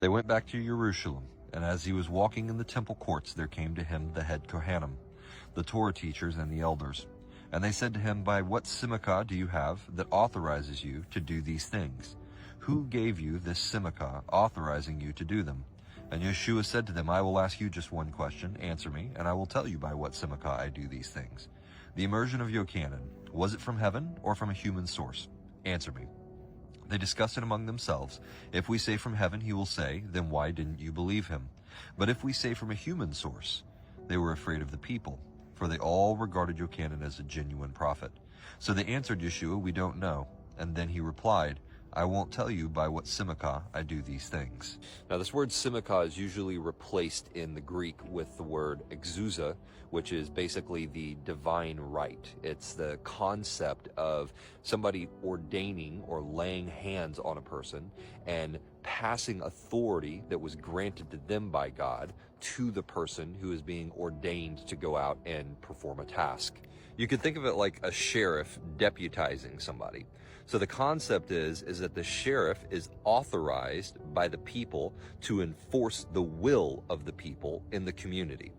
They went back to Jerusalem, and as he was walking in the temple courts, there came to him the head Kohanim, the Torah teachers, and the elders. And they said to him, "By what simcha do you have that authorizes you to do these things? Who gave you this simcha authorizing you to do them?" And Yeshua said to them, "I will ask you just one question. Answer me, and I will tell you by what simcha I do these things. The immersion of Yochanan, was it from heaven or from a human source? Answer me." They discussed it among themselves. If we say from heaven, he will say, "Then why didn't you believe him?" But if we say from a human source, they were afraid of the people, for they all regarded Yochanan as a genuine prophet. So they answered Yeshua, "We don't know." And then he replied, "I won't tell you by what simcha I do these things." Now, this word simcha is usually replaced in the Greek with the word exousia, which is basically the divine right. It's the concept of somebody ordaining or laying hands on a person and passing authority that was granted to them by God to the person who is being ordained to go out and perform a task. You could think of it like a sheriff deputizing somebody. So the concept is that the sheriff is authorized by the people to enforce the will of the people in the community.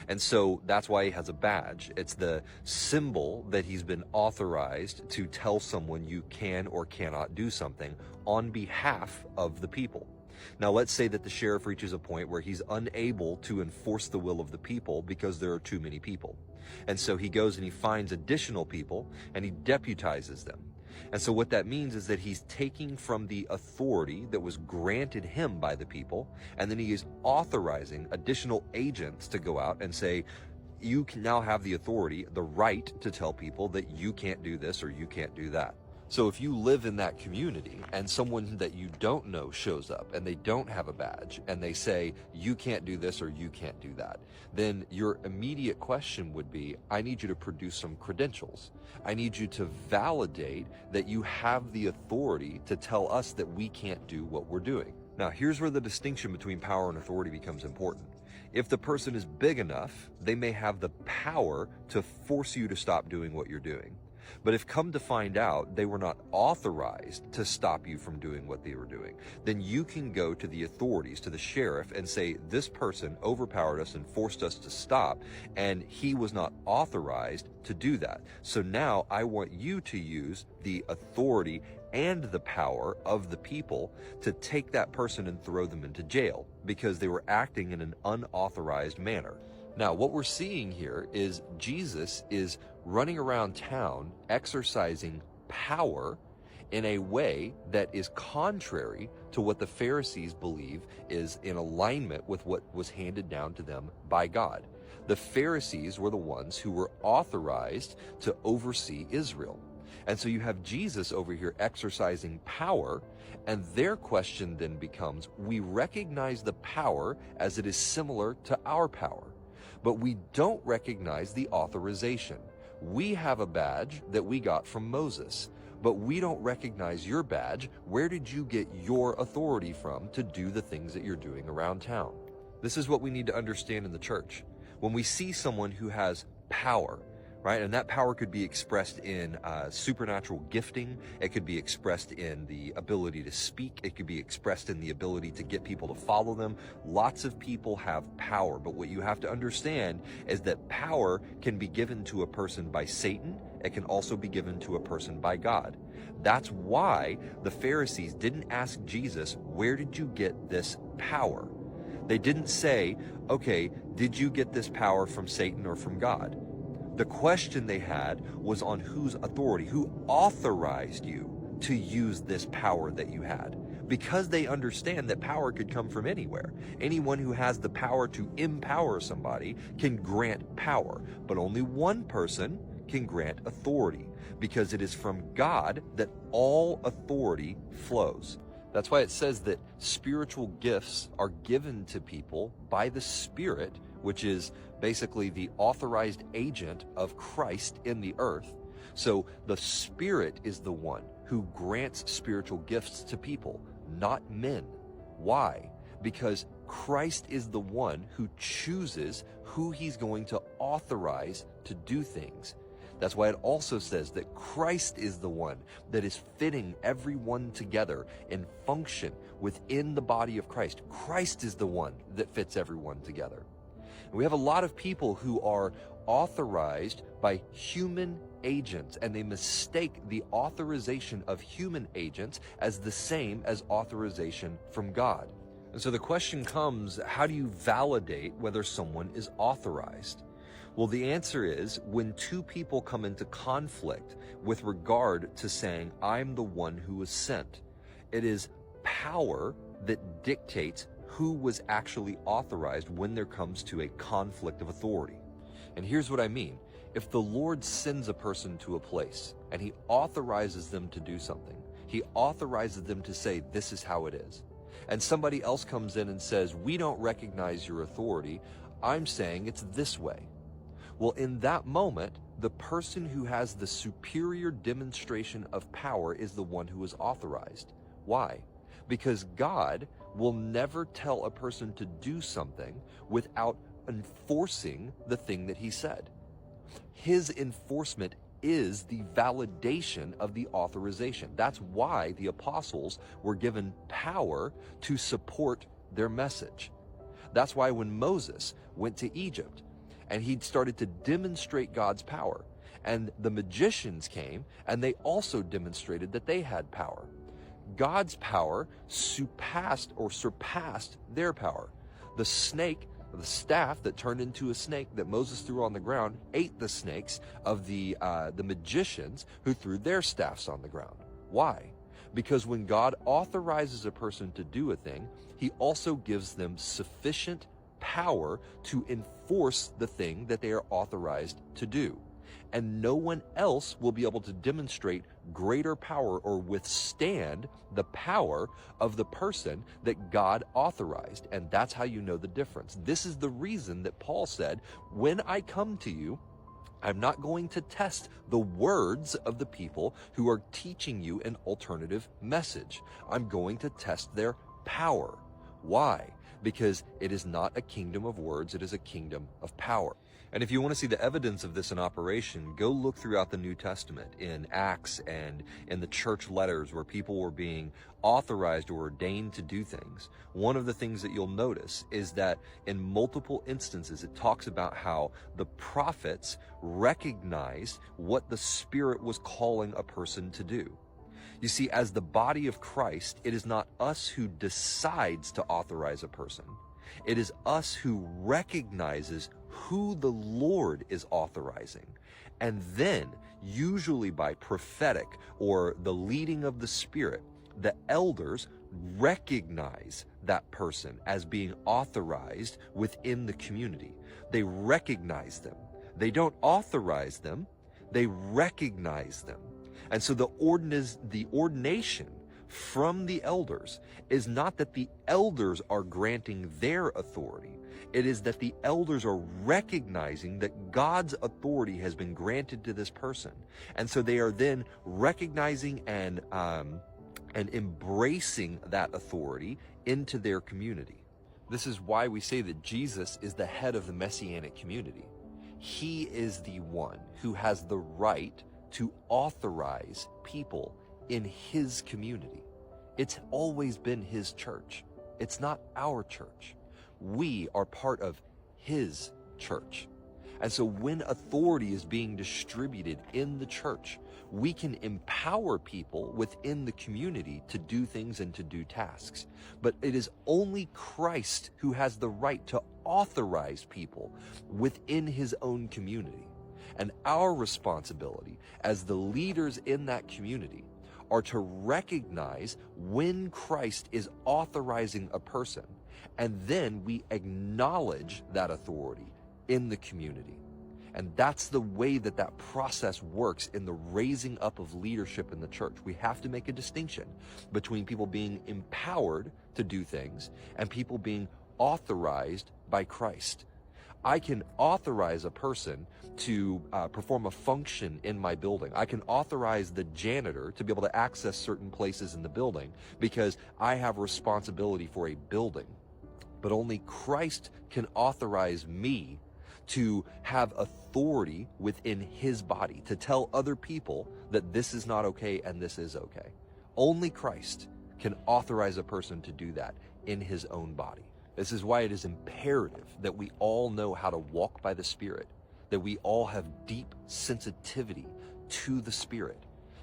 And so that's why he has a badge. It's the symbol that he's been authorized to tell someone you can or cannot do something on behalf of the people. Now, let's say that the sheriff reaches a point where he's unable to enforce the will of the people because there are too many people. And so he goes and he finds additional people and he deputizes them. And so what that means is that he's taking from the authority that was granted him by the people, and then he is authorizing additional agents to go out and say, you can now have the authority, the right to tell people that you can't do this or you can't do that. So if you live in that community and someone that you don't know shows up and they don't have a badge and they say, you can't do this or you can't do that, then your immediate question would be, I need you to produce some credentials. I need you to validate that you have the authority to tell us that we can't do what we're doing. Now, here's where the distinction between power and authority becomes important. If the person is big enough, they may have the power to force you to stop doing what you're doing. But if come to find out they were not authorized to stop you from doing what they were doing, then you can go to the authorities, to the sheriff, and say, this person overpowered us and forced us to stop, and he was not authorized to do that. So now I want you to use the authority and the power of the people to take that person and throw them into jail because they were acting in an unauthorized manner. Now, what we're seeing here is Jesus is running around town exercising power in a way that is contrary to what the Pharisees believe is in alignment with what was handed down to them by God. The Pharisees were the ones who were authorized to oversee Israel. And so you have Jesus over here exercising power, and their question then becomes, we recognize the power as it is similar to our power, but we don't recognize the authorization. We have a badge that we got from Moses, but we don't recognize your badge. Where did you get your authority from to do the things that you're doing around town? This is what we need to understand in the church. When we see someone who has power, right? And that power could be expressed in supernatural gifting. It could be expressed in the ability to speak. It could be expressed in the ability to get people to follow them. Lots of people have power, but what you have to understand is that power can be given to a person by Satan. It can also be given to a person by God. That's why the Pharisees didn't ask Jesus, where did you get this power? They didn't say, okay, did you get this power from Satan or from God? The question they had was on whose authority, who authorized you to use this power that you had? Because they understand that power could come from anywhere. Anyone who has the power to empower somebody can grant power, but only one person can grant authority, because it is from God that all authority flows. That's why it says that spiritual gifts are given to people by the Spirit, which is basically the authorized agent of Christ in the earth. So the Spirit is the one who grants spiritual gifts to people, not men. Why? Because Christ is the one who chooses who he's going to authorize to do things. That's why it also says that Christ is the one that is fitting everyone together in function within the body of Christ. Christ is the one that fits everyone together. And we have a lot of people who are authorized by human agents, and they mistake the authorization of human agents as the same as authorization from God. And so the question comes, how do you validate whether someone is authorized? Well, the answer is when two people come into conflict with regard to saying, I'm the one who was sent. It is power that dictates who was actually authorized when there comes to a conflict of authority. And here's what I mean. If the Lord sends a person to a place and he authorizes them to do something, he authorizes them to say, this is how it is. And somebody else comes in and says, we don't recognize your authority. I'm saying it's this way. Well, in that moment, the person who has the superior demonstration of power is the one who is authorized. Why? Because God will never tell a person to do something without enforcing the thing that he said. His enforcement is the validation of the authorization. That's why the apostles were given power to support their message. That's why when Moses went to Egypt and he started to demonstrate God's power, and the magicians came and they also demonstrated that they had power. God's power surpassed their power. The snake, the staff that turned into a snake that Moses threw on the ground, ate the snakes of the magicians who threw their staffs on the ground. Why? Because when God authorizes a person to do a thing, he also gives them sufficient power to enforce the thing that they are authorized to do. And no one else will be able to demonstrate greater power or withstand the power of the person that God authorized. And that's how you know the difference. This is the reason that Paul said, when I come to you, I'm not going to test the words of the people who are teaching you an alternative message. I'm going to test their power. Why? Because it is not a kingdom of words, it is a kingdom of power. And if you want to see the evidence of this in operation, go look throughout the New Testament in Acts and in the church letters where people were being authorized or ordained to do things. One of the things that you'll notice is that in multiple instances, it talks about how the prophets recognized what the Spirit was calling a person to do. You see, as the body of Christ, it is not us who decides to authorize a person. It is us who recognizes who the Lord is authorizing. And then, usually by prophetic or the leading of the Spirit, the elders recognize that person as being authorized within the community. They recognize them. They don't authorize them, they recognize them. And so the ordination from the elders is not that the elders are granting their authority. It is that the elders are recognizing that God's authority has been granted to this person. And so they are then recognizing and embracing that authority into their community. This is why we say that Jesus is the head of the Messianic community. He is the one who has the right to authorize people in his community. It's always been his church. It's not our church. We are part of his church. And so when authority is being distributed in the church, we can empower people within the community to do things and to do tasks. But it is only Christ who has the right to authorize people within his own community. And our responsibility as the leaders in that community are to recognize when Christ is authorizing a person, and then we acknowledge that authority in the community. And that's the way that that process works in the raising up of leadership in the church. We have to make a distinction between people being empowered to do things and people being authorized by Christ. I can authorize a person to perform a function in my building. I can authorize the janitor to be able to access certain places in the building because I have responsibility for a building. But only Christ can authorize me to have authority within his body, to tell other people that this is not okay and this is okay. Only Christ can authorize a person to do that in his own body. This is why it is imperative that we all know how to walk by the Spirit, that we all have deep sensitivity to the Spirit,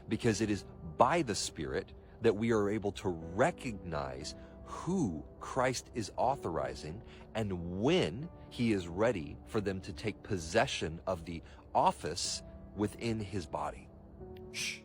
because it is by the Spirit that we are able to recognize who Christ is authorizing and when he is ready for them to take possession of the office within his body. Shh.